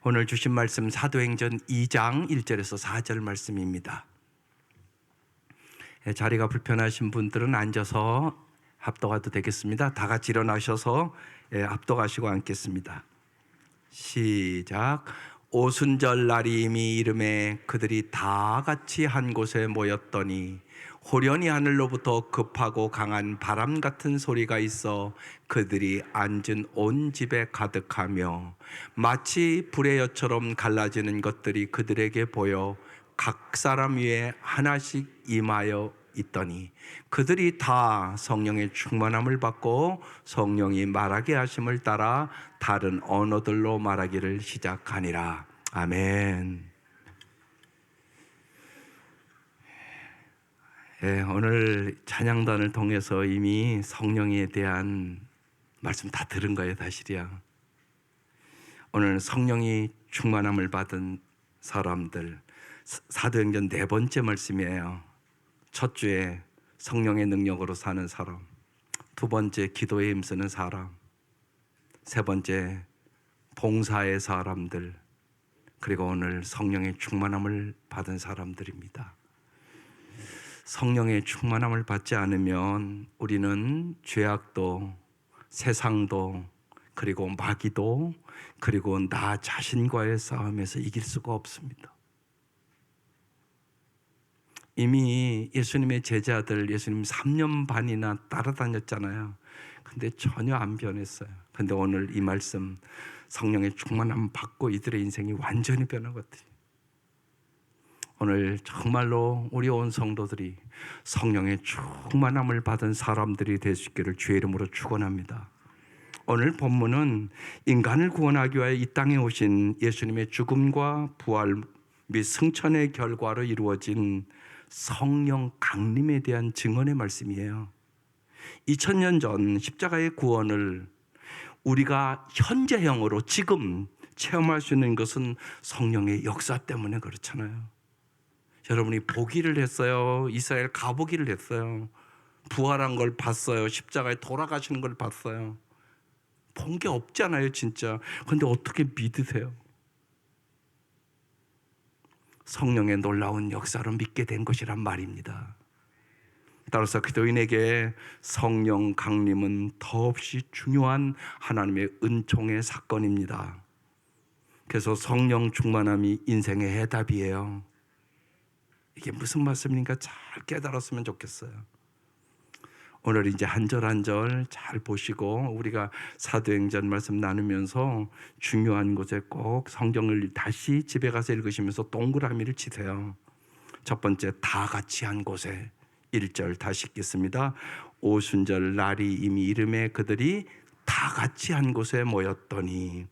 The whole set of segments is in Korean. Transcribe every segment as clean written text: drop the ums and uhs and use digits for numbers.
오늘 주신 말씀 사도행전 2장 1절에서 4절 말씀입니다. 자리가 불편하신 분들은 앉아서 합독하도 되겠습니다. 다 같이 일어나셔서 합독하시고 앉겠습니다. 시작. 오순절 날이 이미 이름에 그들이 다 같이 한 곳에 모였더니 호련히 하늘로부터 급하고 강한 바람 같은 소리가 있어 그들이 앉은 온 집에 가득하며 마치 불의 엿처럼 갈라지는 것들이 그들에게 보여 각 사람 위에 하나씩 임하여 있더니 그들이 다 성령의 충만함을 받고 성령이 말하게 하심을 따라 다른 언어들로 말하기를 시작하니라. 아멘. 오늘 찬양단을 통해서 이미 성령에 대한 말씀 다 들은 거예요, 사실이야. 오늘 성령이 충만함을 받은 사람들, 사도행전 4번째 말씀이에요. 첫 주에 성령의 능력으로 사는 사람, 두 번째 기도에 힘쓰는 사람, 세 번째 봉사의 사람들, 그리고 오늘 성령의 충만함을 받은 사람들입니다. 성령의 충만함을 받지 않으면 우리는 죄악도, 세상도, 그리고 마귀도, 그리고 나 자신과의 싸움에서 이길 수가 없습니다. 이미 예수님의 제자들, 예수님 3년 반이나 따라다녔잖아요. 근데 전혀 안 변했어요. 근데 오늘 이 말씀, 성령의 충만함 받고 이들의 인생이 완전히 변하거든요. 오늘 정말로 우리 온 성도들이 성령의 충만함을 받은 사람들이 될 수 있기를 주의 이름으로 축원합니다. 오늘 본문은 인간을 구원하기 위해 이 땅에 오신 예수님의 죽음과 부활 및 승천의 결과로 이루어진 성령 강림에 대한 증언의 말씀이에요. 2000년 전 십자가의 구원을 우리가 현재형으로 지금 체험할 수 있는 것은 성령의 역사 때문에 그렇잖아요. 여러분이 보기를 했어요. 이스라엘 가보기를 했어요. 부활한 걸 봤어요. 십자가에 돌아가시는 걸 봤어요. 본 게 없잖아요, 진짜. 그런데 어떻게 믿으세요? 성령의 놀라운 역사로 믿게 된 것이란 말입니다. 따라서 기도인에게 성령 강림은 더없이 중요한 하나님의 은총의 사건입니다. 그래서 성령 충만함이 인생의 해답이에요. 이게 무슨 말씀인가 잘 깨달았으면 좋겠어요. 오늘 이제 한 절 한 절 잘 보시고 우리가 사도행전 말씀 나누면서 중요한 곳에 꼭 성경을 다시 집에 가서 읽으시면서 동그라미를 치세요. 첫 번째, 다 같이 한 곳에 1절 다시 읽겠습니다. 오순절 날이 이미 이름에 그들이 다 같이 한 곳에 모였더니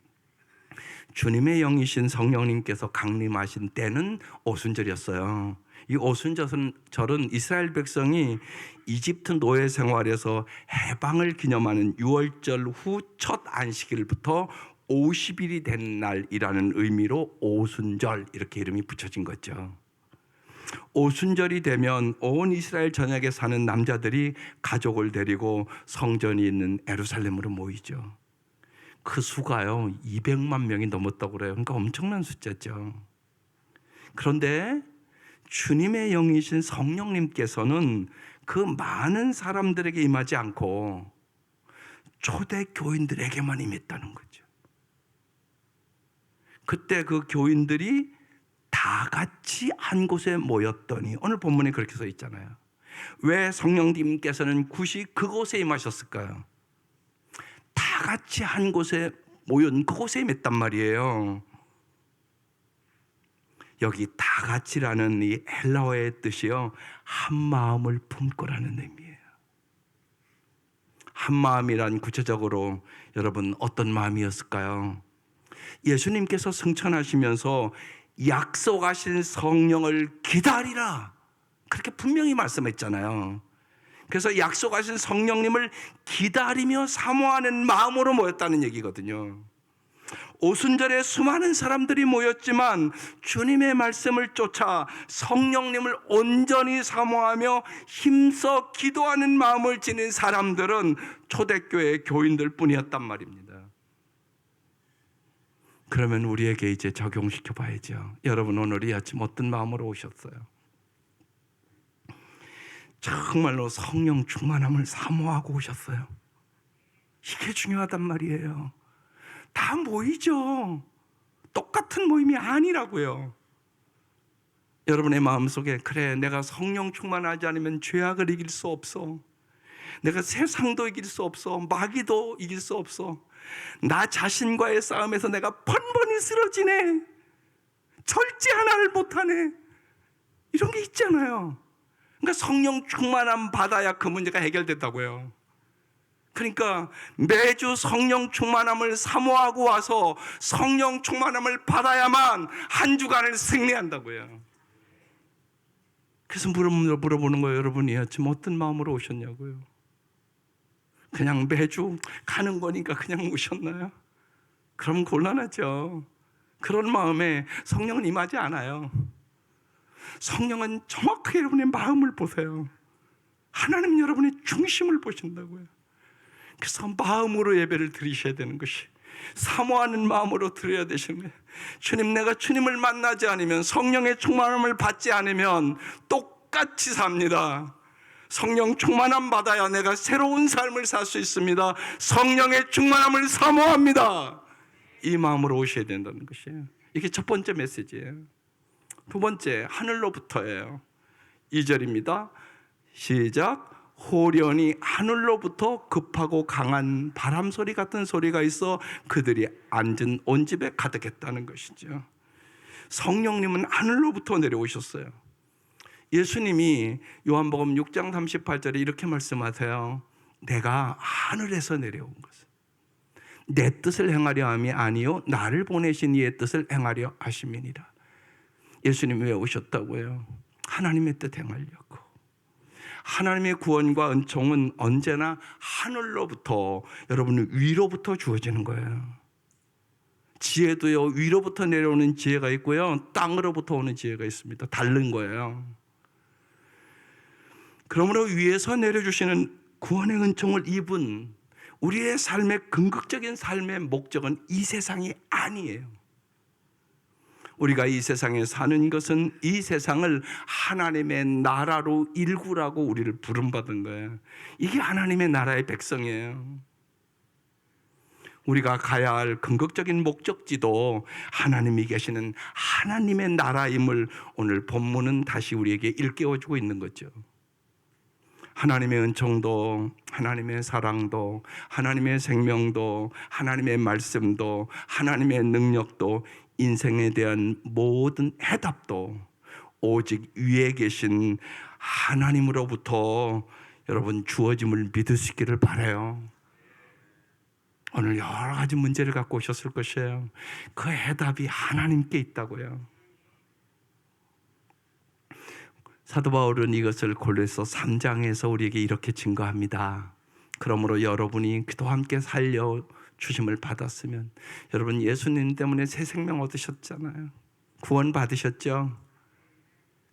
주님의 영이신 성령님께서 강림하신 때는 오순절이었어요. 이 오순절은 이스라엘 백성이 이집트 노예 생활에서 해방을 기념하는 6월절 후 첫 안식일부터 50일이 된 날이라는 의미로 오순절 이렇게 이름이 붙여진 거죠. 오순절이 되면 온 이스라엘 전역에 사는 남자들이 가족을 데리고 성전이 있는 예루살렘으로 모이죠. 그 수가요 200만 명이 넘었다고 그래요. 그러니까 엄청난 숫자죠. 그런데 주님의 영이신 성령님께서는 그 많은 사람들에게 임하지 않고 초대 교인들에게만 임했다는 거죠. 그때 그 교인들이 다 같이 한 곳에 모였더니 오늘 본문에 그렇게 써 있잖아요. 왜 성령님께서는 굳이 그곳에 임하셨을까요? 다 같이 한 곳에 모인 그곳에 임했단 말이에요. 여기 다 같이라는 이 헬라어의 뜻이요, 한 마음을 품고라는 의미예요. 한 마음이란 구체적으로 여러분 어떤 마음이었을까요? 예수님께서 승천하시면서 약속하신 성령을 기다리라 그렇게 분명히 말씀했잖아요. 그래서 약속하신 성령님을 기다리며 사모하는 마음으로 모였다는 얘기거든요. 오순절에 수많은 사람들이 모였지만 주님의 말씀을 쫓아 성령님을 온전히 사모하며 힘써 기도하는 마음을 지닌 사람들은 초대교회 교인들 뿐이었단 말입니다. 그러면 우리에게 이제 적용시켜 봐야죠. 여러분 오늘 이 아침 어떤 마음으로 오셨어요? 정말로 성령 충만함을 사모하고 오셨어요? 이게 중요하단 말이에요. 다 모이죠. 똑같은 모임이 아니라고요. 여러분의 마음속에 그래 내가 성령 충만하지 않으면 죄악을 이길 수 없어. 내가 세상도 이길 수 없어. 마귀도 이길 수 없어. 나 자신과의 싸움에서 내가 번번이 쓰러지네. 절제 하나를 못하네. 이런 게 있잖아요. 그러니까 성령 충만함 받아야 그 문제가 해결된다고요. 그러니까 매주 성령 충만함을 사모하고 와서 성령 충만함을 받아야만 한 주간을 승리한다고요. 그래서 물어보는 거예요. 여러분이 지금 어떤 마음으로 오셨냐고요. 그냥 매주 가는 거니까 그냥 오셨나요? 그럼 곤란하죠. 그런 마음에 성령은 임하지 않아요. 성령은 정확하게 여러분의 마음을 보세요. 하나님은 여러분의 중심을 보신다고요. 그래서 마음으로 예배를 드리셔야 되는 것이, 사모하는 마음으로 드려야 되시는 거예요. 주님, 내가 주님을 만나지 않으면, 성령의 충만함을 받지 않으면 똑같이 삽니다. 성령 충만함 받아야 내가 새로운 삶을 살 수 있습니다. 성령의 충만함을 사모합니다. 이 마음으로 오셔야 된다는 것이에요. 이게 첫 번째 메시지예요. 두 번째, 하늘로부터예요. 2절입니다. 시작. 호련히 하늘로부터 급하고 강한 바람 소리 같은 소리가 있어 그들이 앉은 온 집에 가득했다는 것이죠. 성령님은 하늘로부터 내려오셨어요. 예수님이 요한복음 6장 38절에 이렇게 말씀하세요. 내가 하늘에서 내려온 것은 내 뜻을 행하려 함이 아니요 나를 보내신 이의 뜻을 행하려 하심이니라. 예수님이 왜 오셨다고요? 하나님의 뜻 행하려고. 하나님의 구원과 은총은 언제나 하늘로부터, 여러분 위로부터 주어지는 거예요. 지혜도요, 위로부터 내려오는 지혜가 있고요, 땅으로부터 오는 지혜가 있습니다. 다른 거예요. 그러므로 위에서 내려주시는 구원의 은총을 입은 우리의 삶의 궁극적인 삶의 목적은 이 세상이 아니에요. 우리가 이 세상에 사는 것은 이 세상을 하나님의 나라로 일구라고 우리를 부름받은 거예요. 이게 하나님의 나라의 백성이에요. 우리가 가야 할 궁극적인 목적지도 하나님이 계시는 하나님의 나라임을 오늘 본문은 다시 우리에게 일깨워주고 있는 거죠. 하나님의 은총도, 하나님의 사랑도, 하나님의 생명도, 하나님의 말씀도, 하나님의 능력도, 인생에 대한 모든 해답도 오직 위에 계신 하나님으로부터 여러분 주어짐을 믿을 수 있기를 바라요. 오늘 여러 가지 문제를 갖고 오셨을 것이에요. 그 해답이 하나님께 있다고요. 사도 바울은 이것을 골로새 3장에서 우리에게 이렇게 증거합니다. 그러므로 여러분이 그도 함께 살려 주심을 받았으면, 여러분 예수님 때문에 새 생명 얻으셨잖아요. 구원 받으셨죠?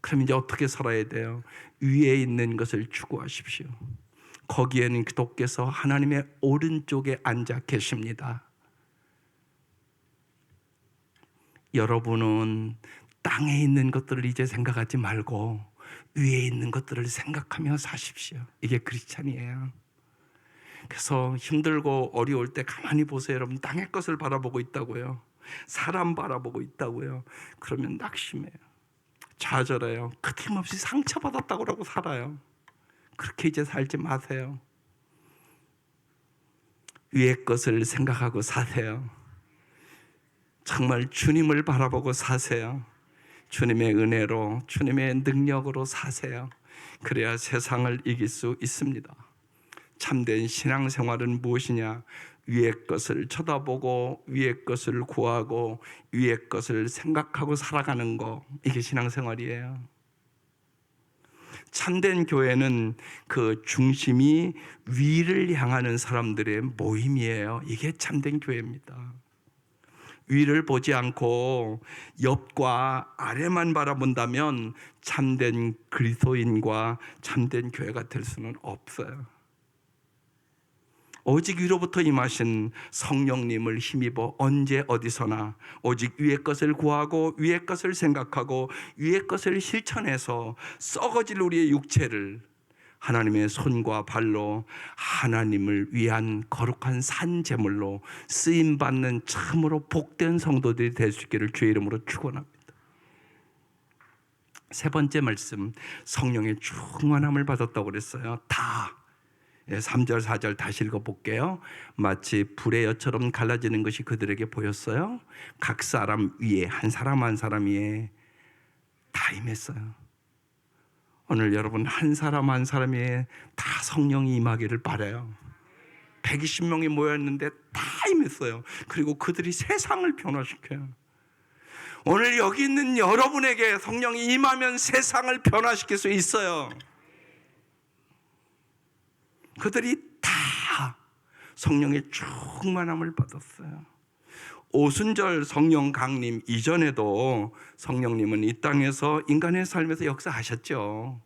그럼 이제 어떻게 살아야 돼요? 위에 있는 것을 추구하십시오. 거기에는 그도께서 하나님의 오른쪽에 앉아 계십니다. 여러분은 땅에 있는 것들을 이제 생각하지 말고 위에 있는 것들을 생각하며 사십시오. 이게 크리스찬이에요. 그래서 힘들고 어려울 때 가만히 보세요. 여러분 땅의 것을 바라보고 있다고요. 사람 바라보고 있다고요. 그러면 낙심해요. 좌절해요. 끊임없이 상처받았다고 살아요. 그렇게 이제 살지 마세요. 위의 것을 생각하고 사세요. 정말 주님을 바라보고 사세요. 주님의 은혜로, 주님의 능력으로 사세요. 그래야 세상을 이길 수 있습니다. 참된 신앙생활은 무엇이냐? 위의 것을 쳐다보고 위의 것을 구하고 위의 것을 생각하고 살아가는 거, 이게 신앙생활이에요. 참된 교회는 그 중심이 위를 향하는 사람들의 모임이에요. 이게 참된 교회입니다. 위를 보지 않고 옆과 아래만 바라본다면 참된 그리스도인과 참된 교회가 될 수는 없어요. 오직 위로부터 임하신 성령님을 힘입어 언제 어디서나 오직 위의 것을 구하고 위의 것을 생각하고 위의 것을 실천해서 썩어질 우리의 육체를 하나님의 손과 발로 하나님을 위한 거룩한 산 제물로 쓰임받는 참으로 복된 성도들이 될 수 있기를 주의 이름으로 축원합니다. 세 번째 말씀, 성령의 충만함을 받았다고 그랬어요. 다 3절 4절 다시 읽어볼게요. 마치 불의 엿처럼 갈라지는 것이 그들에게 보였어요. 각 사람 위에 한 사람 한 사람 위에 다 임했어요. 오늘 여러분 한 사람 한 사람 위에 다 성령이 임하기를 바라요. 120명이 모였는데 다 임했어요. 그리고 그들이 세상을 변화시켜요. 오늘 여기 있는 여러분에게 성령이 임하면 세상을 변화시킬 수 있어요. 그들이 다 성령의 충만함을 받았어요. 오순절 성령 강림 이전에도 성령님은 이 땅에서 인간의 삶에서 역사하셨죠.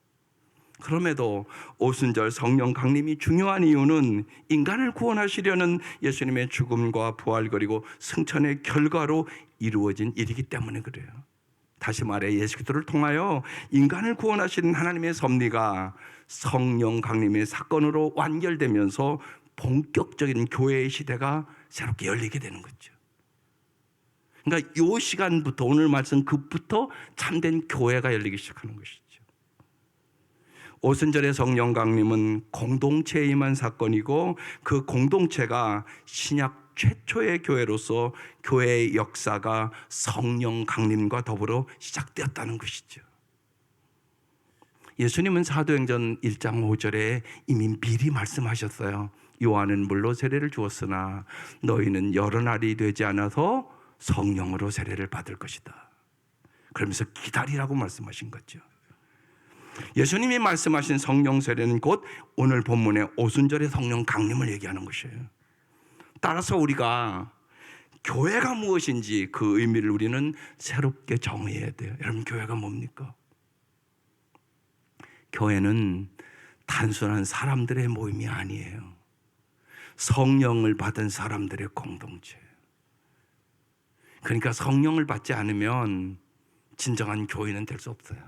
그럼에도 오순절 성령 강림이 중요한 이유는 인간을 구원하시려는 예수님의 죽음과 부활 그리고 승천의 결과로 이루어진 일이기 때문에 그래요. 다시 말해 예수 그리스도를 통하여 인간을 구원하시는 하나님의 섭리가 성령 강림의 사건으로 완결되면서 본격적인 교회의 시대가 새롭게 열리게 되는 거죠. 그러니까 이 시간부터 오늘 말씀 그부터 참된 교회가 열리기 시작하는 것이죠. 오순절의 성령 강림은 공동체에 임한 사건이고 그 공동체가 신약 최초의 교회로서 교회의 역사가 성령 강림과 더불어 시작되었다는 것이죠. 예수님은 사도행전 1장 5절에 이미 미리 말씀하셨어요. 요한은 물로 세례를 주었으나 너희는 여러 날이 되지 않아서 성령으로 세례를 받을 것이다. 그러면서 기다리라고 말씀하신 거죠. 예수님이 말씀하신 성령 세례는 곧 오늘 본문의 오순절의 성령 강림을 얘기하는 것이에요. 따라서 우리가 교회가 무엇인지 그 의미를 우리는 새롭게 정의해야 돼요. 여러분 교회가 뭡니까? 교회는 단순한 사람들의 모임이 아니에요. 성령을 받은 사람들의 공동체. 그러니까 성령을 받지 않으면 진정한 교회는 될 수 없어요.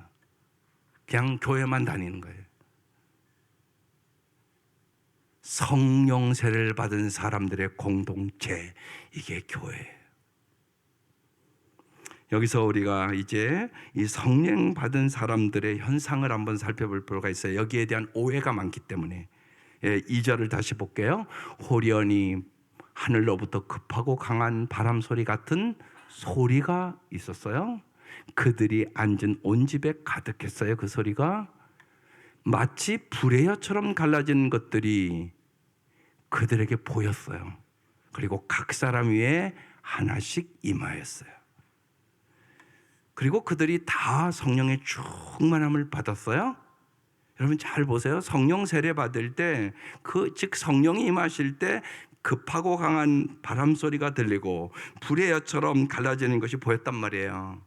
그냥 교회만 다니는 거예요. 성령 세례를 받은 사람들의 공동체, 이게 교회예요. 여기서 우리가 이제 이 성령 받은 사람들의 현상을 한번 살펴볼 필요가 있어요. 여기에 대한 오해가 많기 때문에 2절을 다시 볼게요. 호련히 하늘로부터 급하고 강한 바람 소리 같은 소리가 있었어요. 그들이 앉은 온 집에 가득했어요. 그 소리가 마치 불의 엿처럼 갈라진 것들이 그들에게 보였어요. 그리고 각 사람 위에 하나씩 임하였어요. 그리고 그들이 다 성령의 충만함을 받았어요. 여러분 잘 보세요. 성령 세례 받을 때 즉 성령이 임하실 때 급하고 강한 바람 소리가 들리고 불의 엿처럼 갈라지는 것이 보였단 말이에요.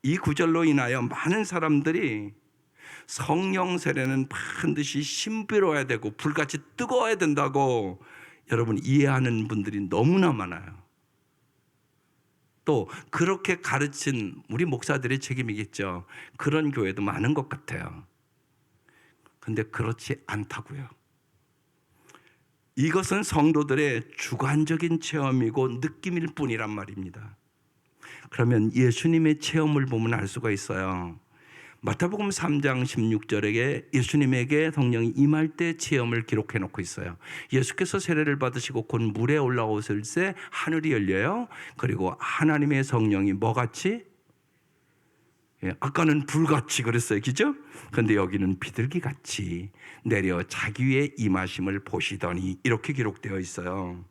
이 구절로 인하여 많은 사람들이 성령 세례는 반드시 신비로워야 되고 불같이 뜨거워야 된다고 여러분 이해하는 분들이 너무나 많아요. 또 그렇게 가르친 우리 목사들의 책임이겠죠. 그런 교회도 많은 것 같아요. 근데 그렇지 않다고요. 이것은 성도들의 주관적인 체험이고 느낌일 뿐이란 말입니다. 그러면 예수님의 체험을 보면 알 수가 있어요. 마태복음 3장 16절에 예수님에게 성령이 임할 때 체험을 기록해 놓고 있어요. 예수께서 세례를 받으시고 곧 물에 올라오실 때 하늘이 열려요. 그리고 하나님의 성령이 뭐같이? 아까는 불같이 그랬어요. 그죠? 그런데 여기는 비둘기같이 내려 자기 위에 임하심을 보시더니 이렇게 기록되어 있어요.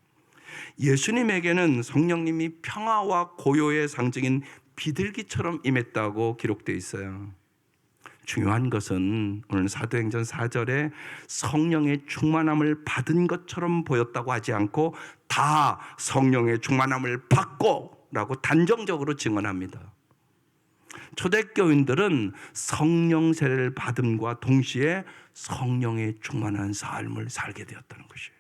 예수님에게는 성령님이 평화와 고요의 상징인 비둘기처럼 임했다고 기록되어 있어요. 중요한 것은 오늘 사도행전 4절에 성령의 충만함을 받은 것처럼 보였다고 하지 않고 다 성령의 충만함을 받고 라고 단정적으로 증언합니다. 초대교인들은 성령 세례를 받음과 동시에 성령의 충만한 삶을 살게 되었다는 것이에요.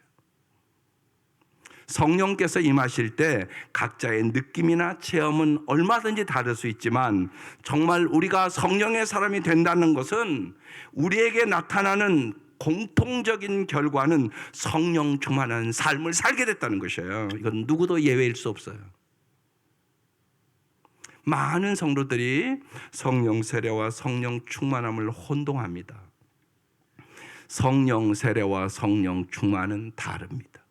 성령께서 임하실 때 각자의 느낌이나 체험은 얼마든지 다를 수 있지만 정말 우리가 성령의 사람이 된다는 것은 우리에게 나타나는 공통적인 결과는 성령 충만한 삶을 살게 됐다는 것이에요. 이건 누구도 예외일 수 없어요. 많은 성도들이 성령 세례와 성령 충만함을 혼동합니다. 성령 세례와 성령 충만은 다릅니다.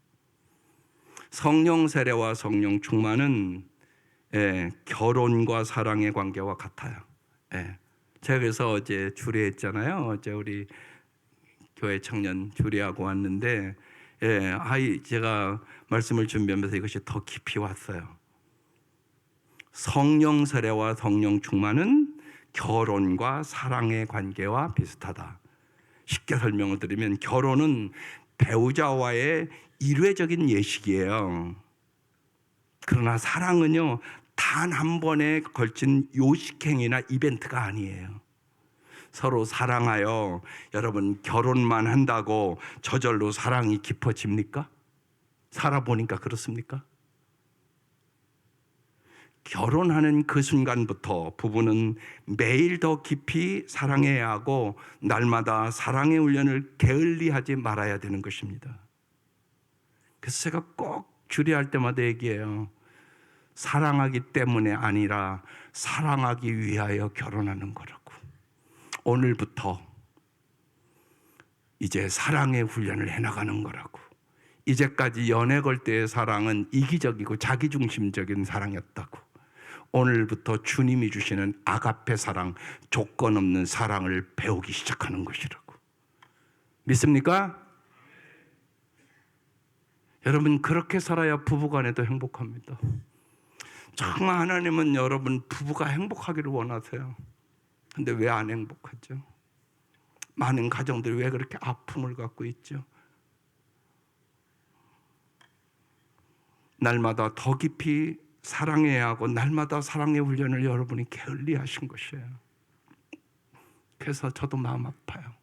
성령 세례와 성령 충만은 결혼과 사랑의 관계와 같아요. 제가 그래서 어제 주례했잖아요. 어제 우리 교회 청년 주례하고 왔는데 제가 말씀을 준비하면서 이것이 더 깊이 왔어요. 성령 세례와 성령 충만은 결혼과 사랑의 관계와 비슷하다. 쉽게 설명을 드리면 결혼은 배우자와의 일회적인 예식이에요. 그러나 사랑은요, 단 한 번에 걸친 요식행위나 이벤트가 아니에요. 서로 사랑하여 여러분 결혼만 한다고 저절로 사랑이 깊어집니까? 살아보니까 그렇습니까? 결혼하는 그 순간부터 부부는 매일 더 깊이 사랑해야 하고 날마다 사랑의 훈련을 게을리하지 말아야 되는 것입니다. 그래서 제가 꼭 주례할 때마다 얘기해요. 사랑하기 때문에 아니라 사랑하기 위하여 결혼하는 거라고. 오늘부터 이제 사랑의 훈련을 해나가는 거라고. 이제까지 연애 걸 때의 사랑은 이기적이고 자기중심적인 사랑이었다고. 오늘부터 주님이 주시는 아가페 사랑, 조건 없는 사랑을 배우기 시작하는 것이라고. 믿습니까? 여러분, 그렇게 살아야 부부간에도 행복합니다. 정말 하나님은 여러분 부부가 행복하기를 원하세요. 근데 왜 안 행복하죠? 많은 가정들이 왜 그렇게 아픔을 갖고 있죠? 날마다 더 깊이 사랑해야 하고 날마다 사랑의 훈련을 여러분이 게을리 하신 것이에요. 그래서 저도 마음 아파요.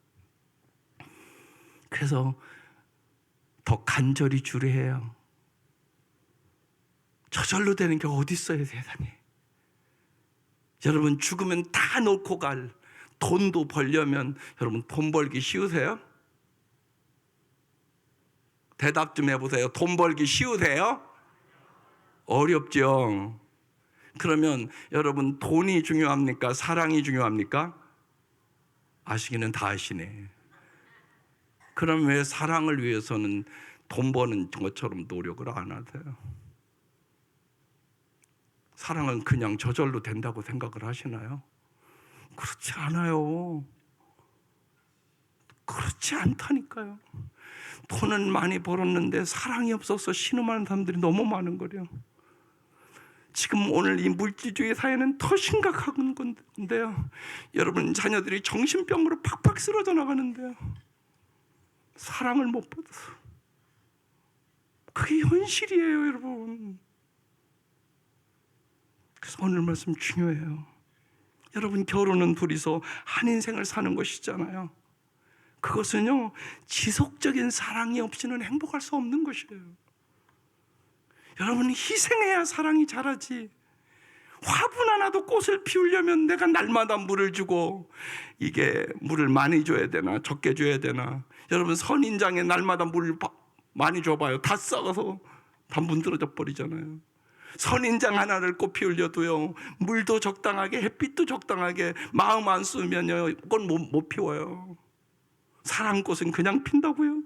그래서 더 간절히 주례해요. 저절로 되는 게 어디 있어요, 세상에. 여러분 죽으면 다 놓고 갈 돈도 벌려면 여러분 돈 벌기 쉬우세요? 대답 좀 해보세요. 돈 벌기 쉬우세요? 어렵죠. 그러면 여러분 돈이 중요합니까? 사랑이 중요합니까? 아시기는 다 아시네. 그럼 왜 사랑을 위해서는 돈 버는 것처럼 노력을 안 하세요? 사랑은 그냥 저절로 된다고 생각을 하시나요? 그렇지 않아요. 그렇지 않다니까요. 돈은 많이 벌었는데 사랑이 없어서 신음하는 사람들이 너무 많은 거래요. 지금 오늘 이 물질주의 사회는 더 심각한 건데요. 여러분 자녀들이 정신병으로 팍팍 쓰러져 나가는데요. 사랑을 못 받아서. 그게 현실이에요, 여러분. 그래서 오늘 말씀 중요해요. 여러분 결혼은 둘이서 한 인생을 사는 것이잖아요. 그것은요 지속적인 사랑이 없이는 행복할 수 없는 것이에요. 여러분 희생해야 사랑이 자라지. 화분 하나도 꽃을 피우려면 내가 날마다 물을 주고, 이게 물을 많이 줘야 되나 적게 줘야 되나. 여러분 선인장에 날마다 물 많이 줘봐요. 다 썩어서 다 문드러져 버리잖아요. 선인장 하나를 꽃 피우려도요 물도 적당하게 햇빛도 적당하게 마음 안 쓰면요 꽃 못 피워요. 사랑꽃은 그냥 핀다고요?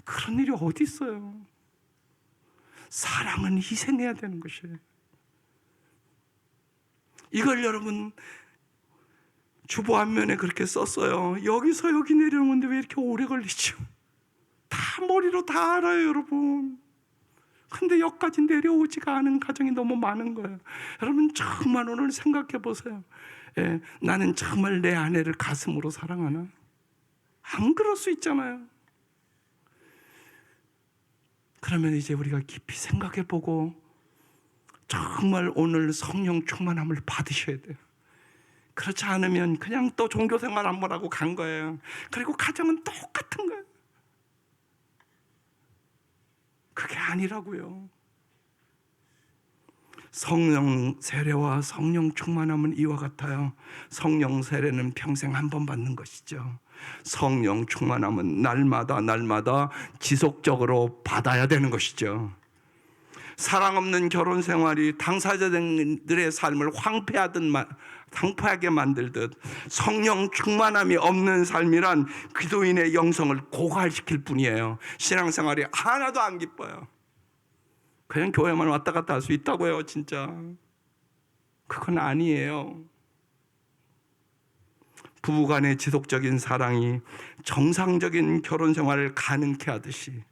그런 일이 어디 있어요? 사랑은 희생해야 되는 것이에요. 이걸 여러분 주보 앞면에 그렇게 썼어요. 여기서 여기 내려오는데 왜 이렇게 오래 걸리죠? 다 머리로 다 알아요, 여러분. 근데 여기까지 내려오지가 않은 가정이 너무 많은 거예요. 여러분 정말 오늘 생각해 보세요. 나는 정말 내 아내를 가슴으로 사랑하나? 안 그럴 수 있잖아요. 그러면 이제 우리가 깊이 생각해 보고 정말 오늘 성령 충만함을 받으셔야 돼요. 그렇지 않으면 그냥 또 종교생활 한번 하고 간 거예요. 그리고 가정은 똑같은 거예요. 그게 아니라고요. 성령 세례와 성령 충만함은 이와 같아요. 성령 세례는 평생 한 번 받는 것이죠. 성령 충만함은 날마다 지속적으로 받아야 되는 것이죠. 사랑 없는 결혼 생활이 당사자들의 삶을 황폐하게 만들듯 성령 충만함이 없는 삶이란 기도인의 영성을 고갈시킬 뿐이에요. 신앙생활이 하나도 안 기뻐요. 그냥 교회만 왔다 갔다 할 수 있다고요. 진짜 그건 아니에요. 부부간의 지속적인 사랑이 정상적인 결혼 생활을 가능케 하듯이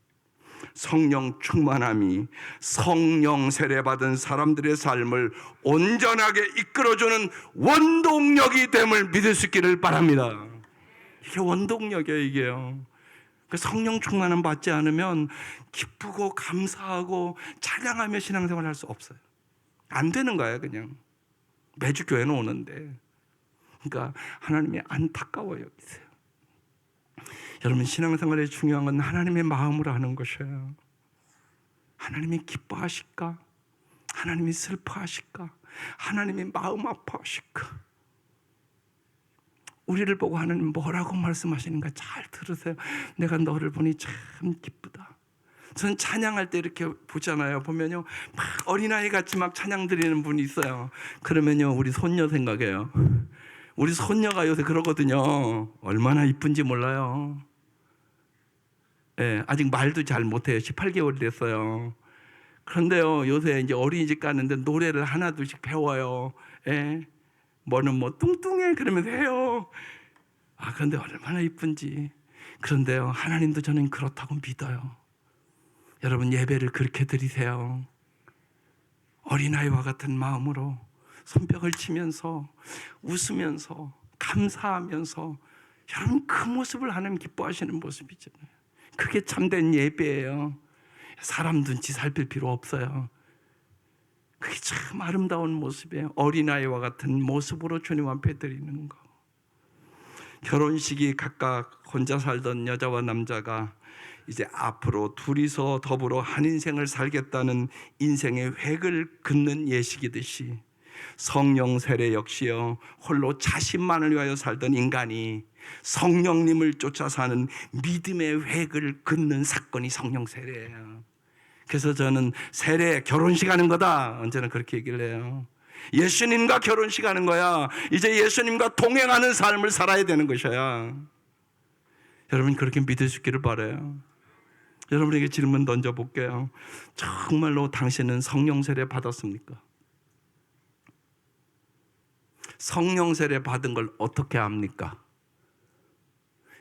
성령 충만함이 성령 세례받은 사람들의 삶을 온전하게 이끌어주는 원동력이 됨을 믿을 수 있기를 바랍니다. 이게 원동력이에요. 이게요. 성령 충만함 받지 않으면 기쁘고 감사하고 찬양하며 신앙생활을 할 수 없어요. 안 되는 거예요. 그냥 매주 교회는 오는데. 그러니까 하나님이 안타까워 여기세요. 여러분, 신앙생활의 중요한 건 하나님의 마음으로 하는 것이에요. 하나님이 기뻐하실까? 하나님이 슬퍼하실까? 하나님이 마음 아파하실까? 우리를 보고 하나님 뭐라고 말씀하시는가 잘 들으세요. 내가 너를 보니 참 기쁘다. 저는 찬양할 때 이렇게 보잖아요. 보면요, 막 어린아이 같이 막 찬양 드리는 분이 있어요. 그러면요, 우리 손녀 생각해요. 우리 손녀가 요새 그러거든요. 얼마나 이쁜지 몰라요. 예, 아직 말도 잘 못해요. 18개월이 됐어요. 그런데요, 요새 이제 어린이집 가는데 노래를 하나둘씩 배워요. 예, 뭐는 뭐 뚱뚱해 그러면서 해요. 그런데 얼마나 이쁜지. 그런데요, 하나님도 저는 그렇다고 믿어요. 여러분, 예배를 그렇게 드리세요. 어린아이와 같은 마음으로 손뼉을 치면서 웃으면서 감사하면서, 여러분 그 모습을 하나님 기뻐하시는 모습이잖아요. 그게 참된 예배예요. 사람 눈치 살필 필요 없어요. 그게 참 아름다운 모습이에요. 어린아이와 같은 모습으로 주님 앞에 드리는 거. 결혼식이 각각 혼자 살던 여자와 남자가 이제 앞으로 둘이서 더불어 한 인생을 살겠다는 인생의 획을 긋는 예식이듯이 성령 세례 역시요, 홀로 자신만을 위하여 살던 인간이 성령님을 쫓아 사는 믿음의 획을 긋는 사건이 성령 세례예요. 그래서 저는 세례, 결혼식 하는 거다, 언제나 그렇게 얘기를 해요. 예수님과 결혼식 하는 거야. 이제 예수님과 동행하는 삶을 살아야 되는 것이야. 여러분, 그렇게 믿을 수 있기를 바라요. 여러분에게 질문 던져볼게요. 정말로 당신은 성령 세례 받았습니까? 성령 세례 받은 걸 어떻게 압니까?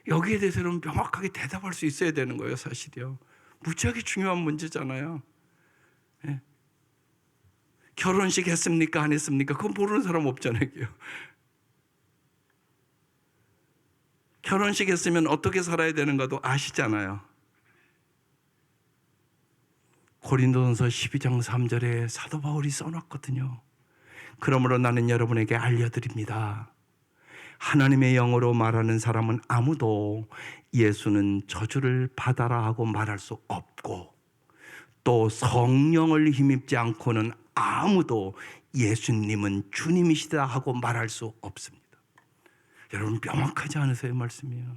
여기에 대해서는 명확하게 대답할 수 있어야 되는 거예요. 사실이요, 무지하게 중요한 문제잖아요. 예. 결혼식 했습니까? 안 했습니까? 그건 모르는 사람 없잖아요. 결혼식 했으면 어떻게 살아야 되는가도 아시잖아요. 고린도전서 12장 3절에 사도 바울이 써놨거든요. 그러므로 나는 여러분에게 알려드립니다. 하나님의 영으로 말하는 사람은 아무도 예수는 저주를 받아라 하고 말할 수 없고, 또 성령을 힘입지 않고는 아무도 예수님은 주님이시다 하고 말할 수 없습니다. 여러분, 명확하지 않으세요? 말씀이요.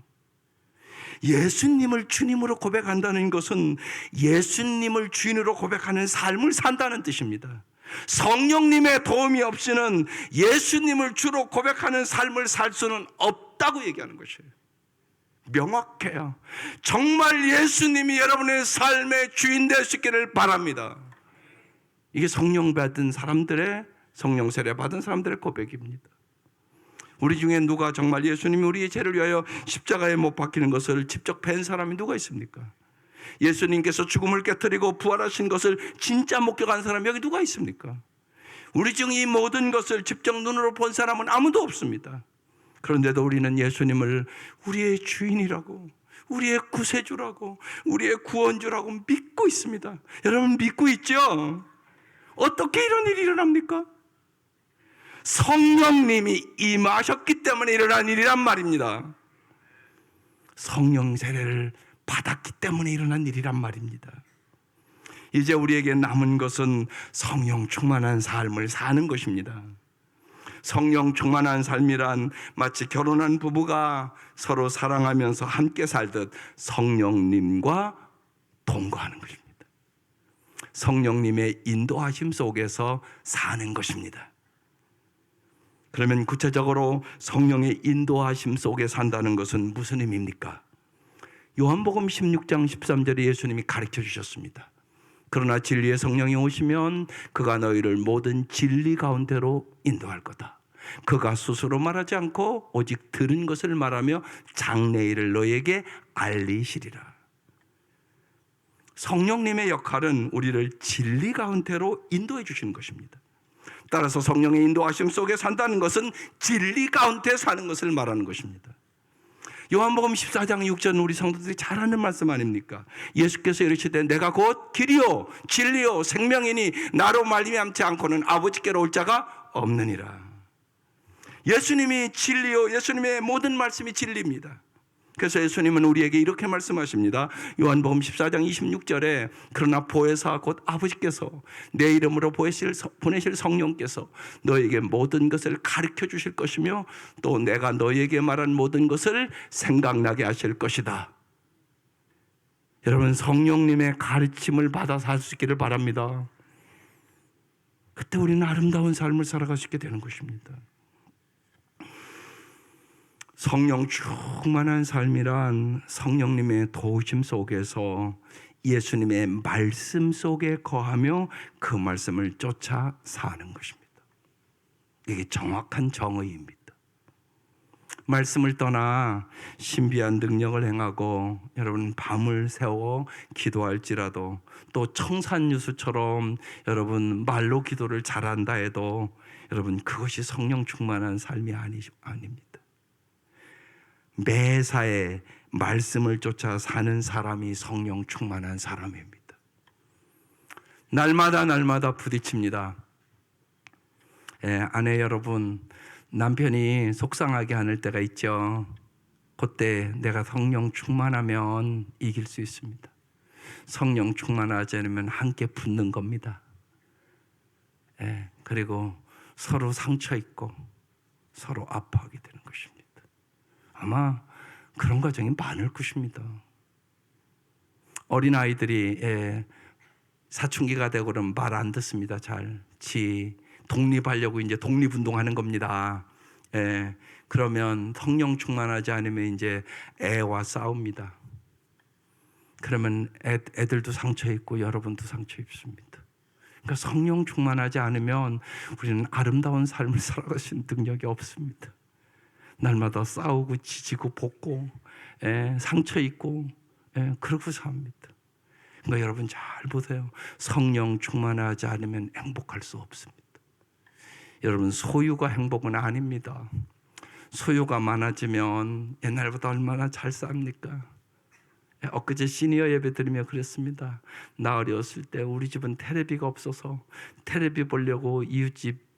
예수님을 주님으로 고백한다는 것은 예수님을 주인으로 고백하는 삶을 산다는 뜻입니다. 성령님의 도움이 없이는 예수님을 주로 고백하는 삶을 살 수는 없다고 얘기하는 것이에요. 명확해요. 정말 예수님이 여러분의 삶의 주인 될 수 있기를 바랍니다. 이게 성령 받은 사람들의, 성령 세례 받은 사람들의 고백입니다. 우리 중에 누가 정말 예수님이 우리의 죄를 위하여 십자가에 못 박히는 것을 직접 뵌 사람이 누가 있습니까? 예수님께서 죽음을 깨뜨리고 부활하신 것을 진짜 목격한 사람이 여기 누가 있습니까? 우리 중 이 모든 것을 직접 눈으로 본 사람은 아무도 없습니다. 그런데도 우리는 예수님을 우리의 주인이라고, 우리의 구세주라고, 우리의 구원주라고 믿고 있습니다. 여러분, 믿고 있죠? 어떻게 이런 일이 일어납니까? 성령님이 임하셨기 때문에 일어난 일이란 말입니다. 성령 세례를 받았기 때문에 일어난 일이란 말입니다. 이제 우리에게 남은 것은 성령 충만한 삶을 사는 것입니다. 성령 충만한 삶이란 마치 결혼한 부부가 서로 사랑하면서 함께 살듯 성령님과 동거하는 것입니다. 성령님의 인도하심 속에서 사는 것입니다. 그러면 구체적으로 성령의 인도하심 속에 산다는 것은 무슨 의미입니까? 요한복음 16장 13절에 예수님이 가르쳐 주셨습니다. 그러나 진리의 성령이 오시면 그가 너희를 모든 진리 가운데로 인도할 거다. 그가 스스로 말하지 않고 오직 들은 것을 말하며 장래일을 너희에게 알리시리라. 성령님의 역할은 우리를 진리 가운데로 인도해 주시는 것입니다. 따라서 성령의 인도하심 속에 산다는 것은 진리 가운데 사는 것을 말하는 것입니다. 요한복음 14장 6절 우리 성도들이 잘 아는 말씀 아닙니까? 예수께서 이르시되 내가 곧 길이요 진리요 생명이니 나로 말미암지 않고는 아버지께로 올 자가 없느니라. 예수님이 진리요, 예수님의 모든 말씀이 진리입니다. 그래서 예수님은 우리에게 이렇게 말씀하십니다. 요한복음 14장 26절에 그러나 보혜사 곧 아버지께서 내 이름으로 보내실 성령께서 너에게 모든 것을 가르쳐 주실 것이며 또 내가 너에게 말한 모든 것을 생각나게 하실 것이다. 여러분, 성령님의 가르침을 받아 살 수 있기를 바랍니다. 그때 우리는 아름다운 삶을 살아갈 수 있게 되는 것입니다. 성령 충만한 삶이란 성령님의 도우심 속에서 예수님의 말씀 속에 거하며 그 말씀을 쫓아 사는 것입니다. 이게 정확한 정의입니다. 말씀을 떠나 신비한 능력을 행하고 여러분 밤을 새워 기도할지라도 또 청산유수처럼 여러분 말로 기도를 잘한다 해도 여러분 그것이 성령 충만한 삶이 아닙니다. 매사에 말씀을 쫓아 사는 사람이 성령 충만한 사람입니다. 날마다 부딪힙니다. 아내 여러분, 남편이 속상하게 하는 때가 있죠. 그때 내가 성령 충만하면 이길 수 있습니다. 성령 충만하지 않으면 함께 붙는 겁니다. 그리고 서로 상처 있고 서로 아파하게 되는 것입니다. 아마 그런 과정이 많을 것입니다. 어린아이들이 사춘기가 되고 그러면 말 안 듣습니다. 잘. 독립하려고 이제 독립운동하는 겁니다. 그러면 성령 충만하지 않으면 이제 애와 싸웁니다. 그러면 애들도 상처 입고 여러분도 상처 입습니다. 그러니까 성령 충만하지 않으면 우리는 아름다운 삶을 살아갈 수 있는 능력이 없습니다. 날마다 싸우고 지지고 볶고 상처 입고 그러고 삽니다. 그러니까 여러분 잘 보세요. 성령 충만하지 않으면 행복할 수 없습니다. 여러분 소유가 행복은 아닙니다. 소유가 많아지면 옛날보다 얼마나 잘 삽니까? 엊그제 시니어 예배 드리며 그랬습니다. 나 어렸을 때 우리 집은 텔레비가 없어서 텔레비 보려고 이웃집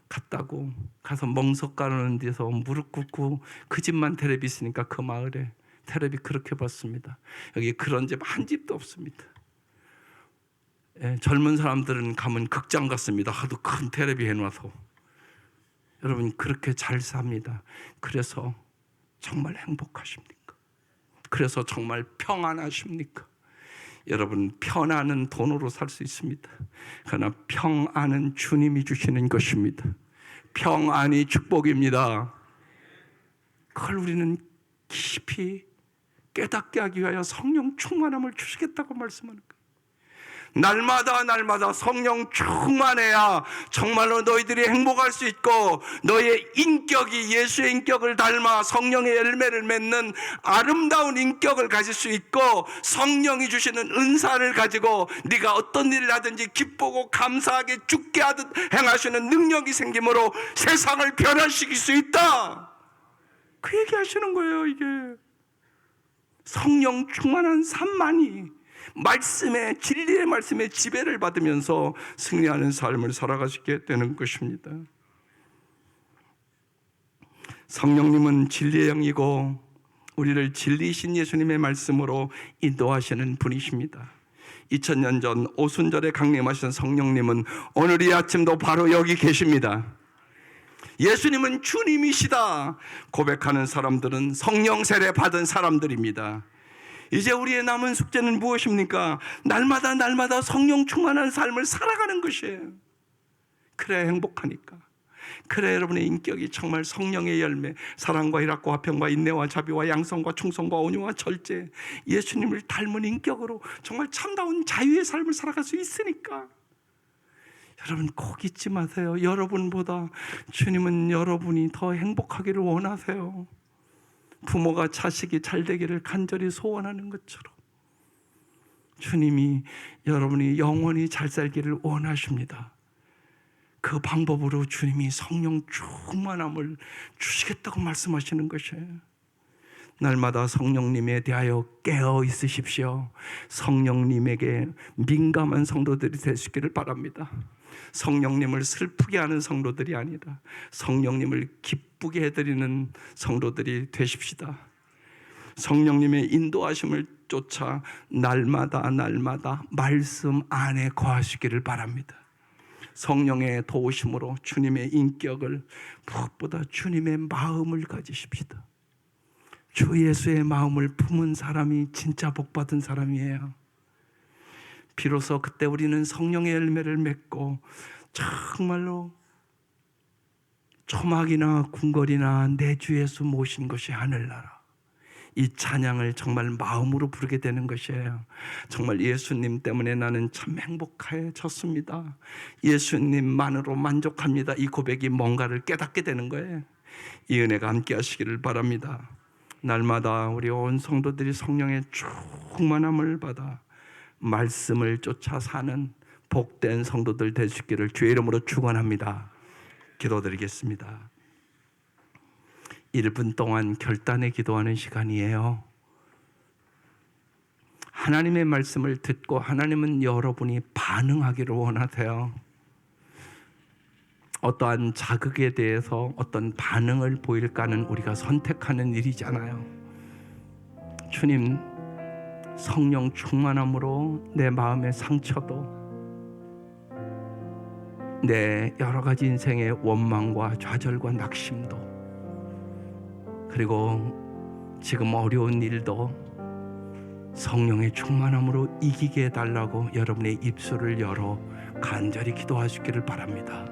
갔다고 가서 멍석 가르는 데서 무릎 꿇고 그 집만 텔레비 있으니까 그 마을에 텔레비 그렇게 봤습니다. 여기 그런 집 한 집도 없습니다. 젊은 사람들은 가면 극장 갔습니다. 하도 큰 텔레비 해놔서. 여러분 그렇게 잘 삽니다. 그래서 정말 행복하십니까? 그래서 정말 평안하십니까? 여러분 편안은 돈으로 살 수 있습니다. 그러나 평안은 주님이 주시는 것입니다. 평안이 축복입니다. 그걸 우리는 깊이 깨닫게 하기 위하여 성령 충만함을 주시겠다고 말씀하는 거예요. 날마다 성령 충만해야 정말로 너희들이 행복할 수 있고 너의 인격이 예수의 인격을 닮아 성령의 열매를 맺는 아름다운 인격을 가질 수 있고 성령이 주시는 은사를 가지고 네가 어떤 일을 하든지 기쁘고 감사하게 죽게 하듯 행하시는 능력이 생김으로 세상을 변화시킬 수 있다. 그 얘기하시는 거예요. 이게 성령 충만한 삶만이 말씀의 진리의 말씀의 지배를 받으면서 승리하는 삶을 살아갈 수 있게 되는 것입니다. 성령님은 진리의 영이고 우리를 진리이신 예수님의 말씀으로 인도하시는 분이십니다. 2000년 전 오순절에 강림하신 성령님은 오늘 이 아침도 바로 여기 계십니다. 예수님은 주님이시다 고백하는 사람들은 성령 세례 받은 사람들입니다. 이제 우리의 남은 숙제는 무엇입니까? 날마다 성령 충만한 삶을 살아가는 것이에요. 그래야 행복하니까. 그래 여러분의 인격이 정말 성령의 열매, 사랑과 희락과 화평과 인내와 자비와 양성과 충성과 온유와 절제, 예수님을 닮은 인격으로 정말 참다운 자유의 삶을 살아갈 수 있으니까. 여러분 꼭 잊지 마세요. 여러분보다 주님은 여러분이 더 행복하기를 원하세요. 부모가 자식이 잘 되기를 간절히 소원하는 것처럼 주님이 여러분이 영원히 잘 살기를 원하십니다. 그 방법으로 주님이 성령 충만함을 주시겠다고 말씀하시는 것이에요. 날마다 성령님에 대하여 깨어 있으십시오. 성령님에게 민감한 성도들이 되시기를 바랍니다. 성령님을 슬프게 하는 성도들이 아니라 성령님을 기쁘게 해드리는 성도들이 되십시다. 성령님의 인도하심을 쫓아 날마다 말씀 안에 거하시기를 바랍니다. 성령의 도우심으로 주님의 인격을, 무엇보다 주님의 마음을 가지십시다. 주 예수의 마음을 품은 사람이 진짜 복받은 사람이에요. 비로소 그때 우리는 성령의 열매를 맺고 정말로 초막이나 궁궐이나 내 주 예수 모신 것이 하늘나라, 이 찬양을 정말 마음으로 부르게 되는 것이에요. 정말 예수님 때문에 나는 참 행복해졌습니다. 예수님만으로 만족합니다. 이 고백이 뭔가를 깨닫게 되는 거예요. 이 은혜가 함께 하시기를 바랍니다. 날마다 우리 온 성도들이 성령의 충만함을 받아 말씀을 쫓아 사는 복된 성도들 되시기를 주의 이름으로 축원합니다. 기도드리겠습니다. 1분 동안 결단에 기도하는 시간이에요. 하나님의 말씀을 듣고 하나님은 여러분이 반응하기를 원하세요. 어떠한 자극에 대해서 어떤 반응을 보일까는 우리가 선택하는 일이잖아요. 주님, 성령 충만함으로 내 마음의 상처도, 내 여러 가지 인생의 원망과 좌절과 낙심도, 그리고 지금 어려운 일도 성령의 충만함으로 이기게 해달라고 여러분의 입술을 열어 간절히 기도하시기를 바랍니다.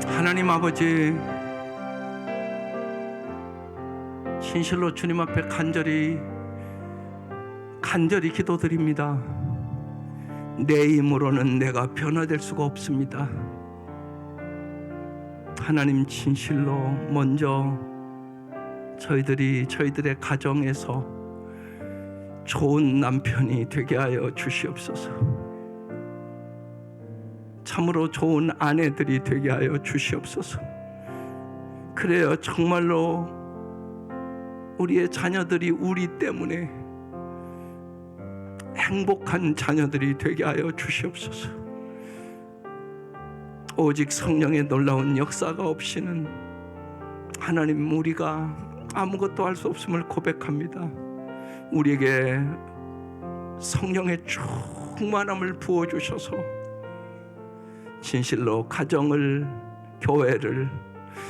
하나님 아버지, 진실로 주님 앞에 간절히 기도드립니다. 내 힘으로는 내가 변화될 수가 없습니다. 하나님, 진실로 먼저 저희들의 가정에서 좋은 남편이 되게 하여 주시옵소서. 참으로 좋은 아내들이 되게 하여 주시옵소서. 그래야 정말로 우리의 자녀들이 우리 때문에 행복한 자녀들이 되게 하여 주시옵소서. 오직 성령의 놀라운 역사가 없이는 하나님, 우리가 아무것도 할 수 없음을 고백합니다. 우리에게 성령의 충만함을 부어주셔서 진실로 가정을, 교회를,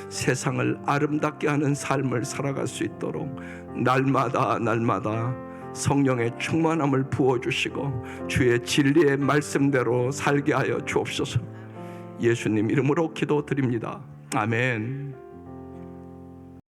세상을 아름답게 하는 삶을 살아갈 수 있도록 날마다 성령의 충만함을 부어주시고 주의 진리의 말씀대로 살게 하여 주옵소서. 예수님 이름으로 기도드립니다. 아멘.